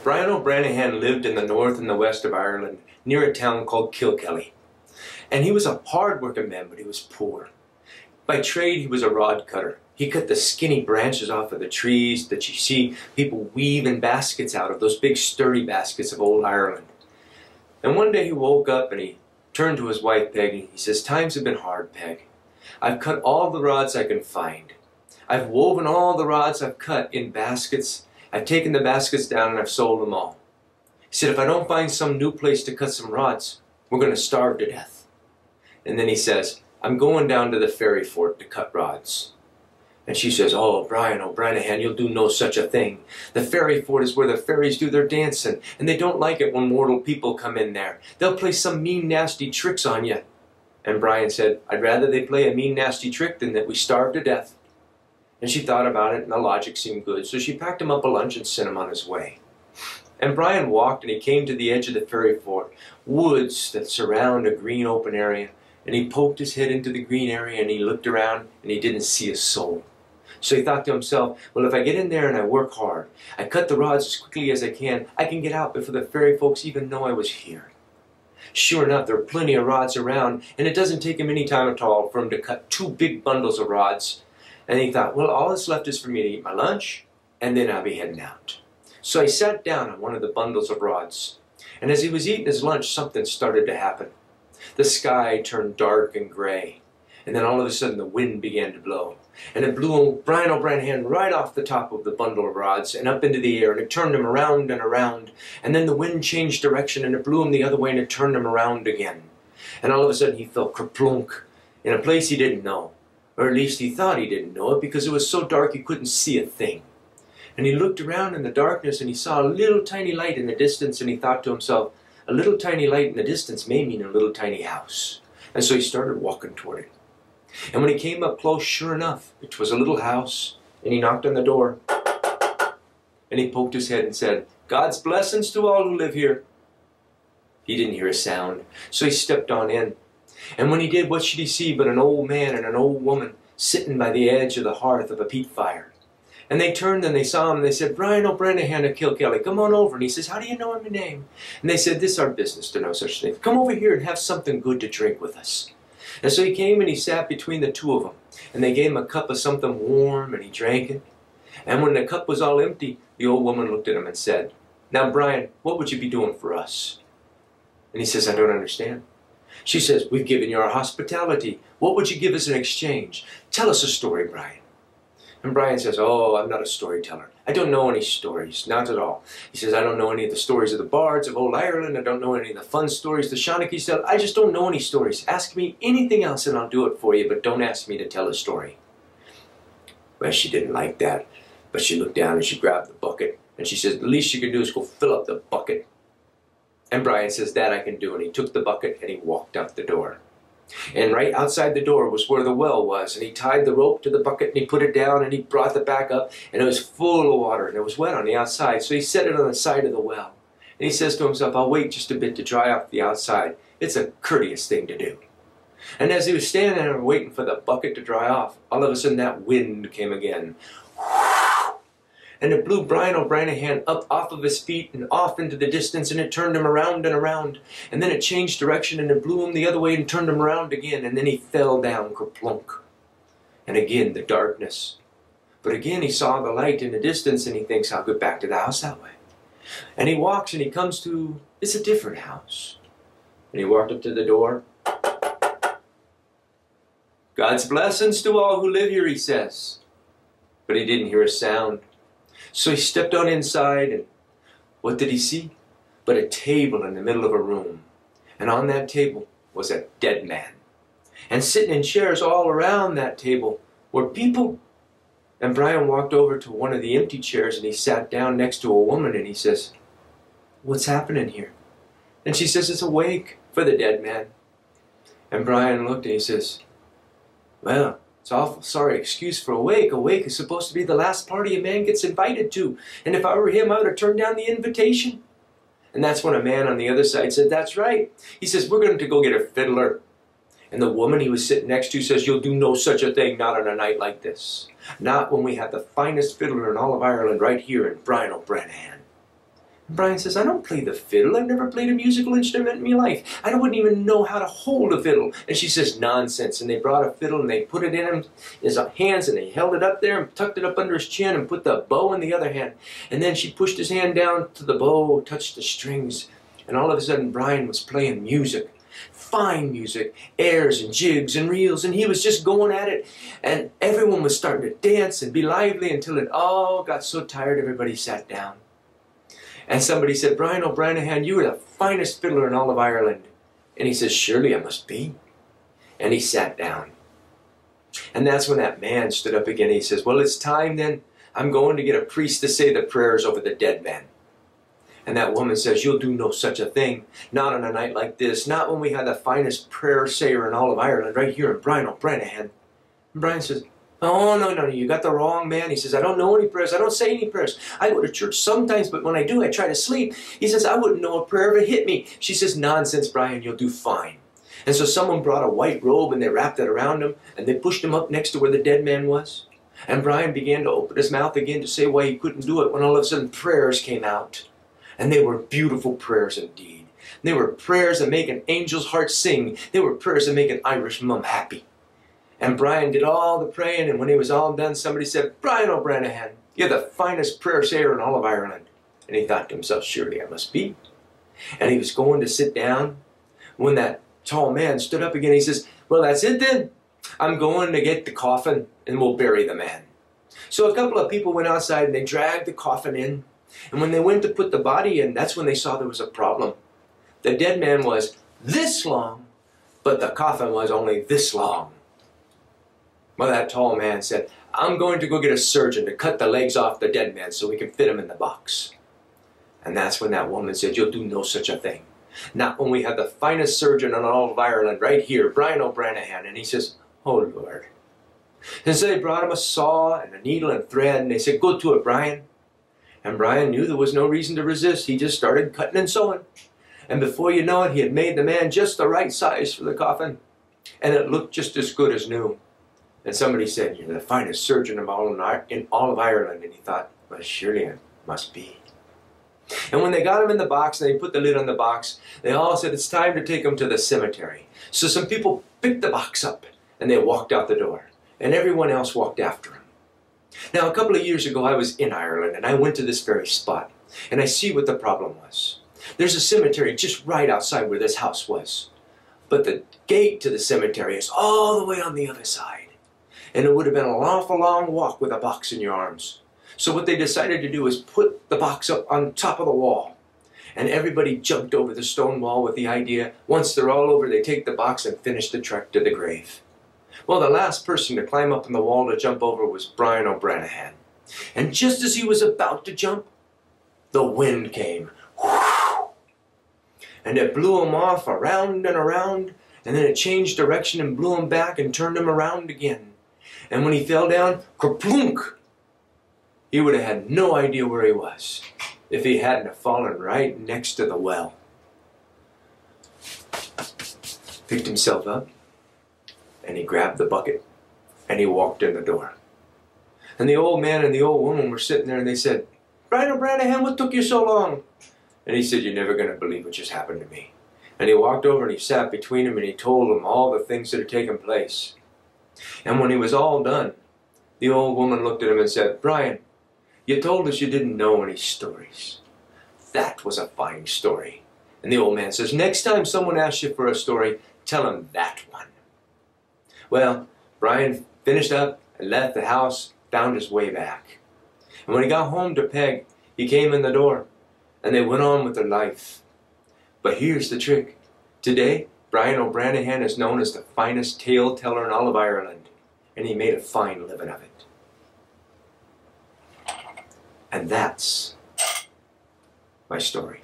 Brian O'Branahan lived in the north and the west of Ireland, near a town called Kilkelly. And he was a hard-working man, but he was poor. By trade, he was a rod cutter. He cut the skinny branches off of the trees that you see people weaving baskets out of, those big sturdy baskets of old Ireland. And one day he woke up and he turned to his wife, Peg, and he says, "Times have been hard, Peg. I've cut all the rods I can find. I've woven all the rods I've cut in baskets. I've taken the baskets down and I've sold them all." He said, "If I don't find some new place to cut some rods, we're going to starve to death." And then he says, "I'm going down to the ferry fort to cut rods." And she says, "Oh, Brian O'Branahan, you'll do no such a thing. The ferry fort is where the fairies do their dancing, and they don't like it when mortal people come in there. They'll play some mean, nasty tricks on you." And Brian said, "I'd rather they play a mean, nasty trick than that we starve to death." And she thought about it, and the logic seemed good, so she packed him up a lunch and sent him on his way. And Brian walked, and he came to the edge of the ferry fort, woods that surround a green open area, and he poked his head into the green area, and he looked around, and he didn't see a soul. So he thought to himself, well, if I get in there and I work hard, I cut the rods as quickly as I can get out before the ferry folks even know I was here. Sure enough, there are plenty of rods around, and it doesn't take him any time at all for him to cut 2 big bundles of rods. And he thought, well, all that's left is for me to eat my lunch, and then I'll be heading out. So he sat down on one of the bundles of rods, and as he was eating his lunch, something started to happen. The sky turned dark and gray, and then all of a sudden the wind began to blow. And it blew Brian O'Branahan right off the top of the bundle of rods and up into the air, and it turned him around and around. And then the wind changed direction, and it blew him the other way, and it turned him around again. And all of a sudden he fell kerplunk in a place he didn't know. Or at least he thought he didn't know it, because it was so dark he couldn't see a thing. And he looked around in the darkness, and he saw a little tiny light in the distance, and he thought to himself, a little tiny light in the distance may mean a little tiny house. And so he started walking toward it. And when he came up close, sure enough, it was a little house, and he knocked on the door. And he poked his head and said, "God's blessings to all who live here." He didn't hear a sound, so he stepped on in. And when he did, what should he see but an old man and an old woman sitting by the edge of the hearth of a peat fire. And they turned and they saw him, and they said, "Brian O'Branahan of Kilkelly, come on over." And he says, "How do you know my name?" And they said, "This is our business to know such things. Come over here and have something good to drink with us." And so he came and he sat between the two of them, and they gave him a cup of something warm, and he drank it. And when the cup was all empty, the old woman looked at him and said, "Now, Brian, what would you be doing for us?" And he says, "I don't understand." She says, "We've given you our hospitality. What would you give us in exchange? Tell us a story, Brian." And Brian says, "Oh, I'm not a storyteller. I don't know any stories, not at all." He says, "I don't know any of the stories of the bards of old Ireland. I don't know any of the fun stories the Shawnees tell. I just don't know any stories. Ask me anything else and I'll do it for you, but don't ask me to tell a story." Well, she didn't like that, but she looked down and she grabbed the bucket, and she says, "The least you can do is go fill up the bucket." And Brian says, "That I can do." And he took the bucket and he walked out the door. And right outside the door was where the well was, and he tied the rope to the bucket and he put it down and he brought it back up, and it was full of water and it was wet on the outside, so he set it on the side of the well. And he says to himself, "I'll wait just a bit to dry off the outside. It's a courteous thing to do." And as he was standing there waiting for the bucket to dry off, all of a sudden that wind came again. And it blew Brian O'Branahan up off of his feet and off into the distance, and it turned him around and around. And then it changed direction, and it blew him the other way and turned him around again. And then he fell down kerplunk. And again the darkness. But again he saw the light in the distance, and he thinks, "I'll get back to the house that way." And he walks and he comes to, it's a different house. And he walked up to the door. "God's blessings to all who live here," he says. But he didn't hear a sound. So he stepped on inside, and what did he see? But a table in the middle of a room. And on that table was a dead man. And sitting in chairs all around that table were people. And Brian walked over to one of the empty chairs, and he sat down next to a woman, and he says, "What's happening here?" And she says, "It's a wake for the dead man." And Brian looked and he says, "Well, it's an awful sorry excuse for a wake. A wake is supposed to be the last party a man gets invited to. And if I were him, I would have turned down the invitation." And that's when a man on the other side said, "That's right." He says, "We're going to go get a fiddler." And the woman he was sitting next to says, "You'll do no such a thing, not on a night like this. Not when we have the finest fiddler in all of Ireland right here in Brian O'Branahan." And Brian says, I don't play the fiddle. I've never played a musical instrument in my life. I wouldn't even know how to hold a fiddle. And she says, nonsense. And they brought a fiddle and they put it in his hands and they held it up there and tucked it up under his chin and put the bow in the other hand. And then she pushed his hand down to the bow, touched the strings. And all of a sudden, Brian was playing music. Fine music, airs and jigs and reels, and he was just going at it, and everyone was starting to dance and be lively until it all got so tired everybody sat down. And somebody said, Brian O'Branahan, you are the finest fiddler in all of Ireland. And he says, surely I must be. And he sat down. And that's when that man stood up again. He says, well, it's time then. I'm going to get a priest to say the prayers over the dead man. And that woman says, you'll do no such a thing. Not on a night like this. Not when we have the finest prayer sayer in all of Ireland, right here in Brian O'Branahan. And Brian says, oh, no, you got the wrong man. He says, I don't know any prayers. I don't say any prayers. I go to church sometimes, but when I do, I try to sleep. He says, I wouldn't know a prayer if it hit me. She says, nonsense, Brian, you'll do fine. And so someone brought a white robe and they wrapped it around him and they pushed him up next to where the dead man was. And Brian began to open his mouth again to say why he couldn't do it when all of a sudden prayers came out. And they were beautiful prayers indeed. They were prayers that make an angel's heart sing. They were prayers that make an Irish mum happy. And Brian did all the praying, and when he was all done, somebody said, Brian O'Branahan, you're the finest prayer sayer in all of Ireland. And he thought to himself, surely I must be. And he was going to sit down when that tall man stood up again. He says, well, that's it then. I'm going to get the coffin, and we'll bury the man. So a couple of people went outside, and they dragged the coffin in. And when they went to put the body in, that's when they saw there was a problem. The dead man was this long, but the coffin was only this long. Well, that tall man said, I'm going to go get a surgeon to cut the legs off the dead man so we can fit him in the box. And that's when that woman said, you'll do no such a thing. Not when we have the finest surgeon in all of Ireland right here, Brian O'Branahan. And he says, oh, Lord. And so they brought him a saw and a needle and thread, and they said, go to it, Brian. And Brian knew there was no reason to resist. He just started cutting and sewing. And before you know it, he had made the man just the right size for the coffin. And it looked just as good as new. And somebody said, you're the finest surgeon in all of Ireland. And he thought, well, surely it must be. And when they got him in the box and they put the lid on the box, they all said, it's time to take him to the cemetery. So some people picked the box up and they walked out the door. And everyone else walked after him. Now, a couple of years ago, I was in Ireland, and I went to this very spot, and I see what the problem was. There's a cemetery just right outside where this house was, but the gate to the cemetery is all the way on the other side, and it would have been an awful long walk with a box in your arms. So what they decided to do is put the box up on top of the wall, and everybody jumped over the stone wall with the idea, once they're all over, they take the box and finish the trek to the grave. Well, the last person to climb up on the wall to jump over was Brian O'Branahan. And just as he was about to jump, the wind came. Whoosh! And it blew him off around and around, and then it changed direction and blew him back and turned him around again. And when he fell down, kerplunk! He would have had no idea where he was if he hadn't have fallen right next to the well. Picked himself up. And he grabbed the bucket, and he walked in the door. And the old man and the old woman were sitting there, and they said, Brian O'Branahan, what took you so long? And he said, you're never going to believe what just happened to me. And he walked over, and he sat between them, and he told them all the things that had taken place. And when he was all done, the old woman looked at him and said, Brian, you told us you didn't know any stories. That was a fine story. And the old man says, next time someone asks you for a story, tell them that one. Well, Brian finished up and left the house, found his way back. And when he got home to Peg, he came in the door, and they went on with their life. But here's the trick. Today, Brian O'Branahan is known as the finest tale teller in all of Ireland, and he made a fine living of it. And that's my story.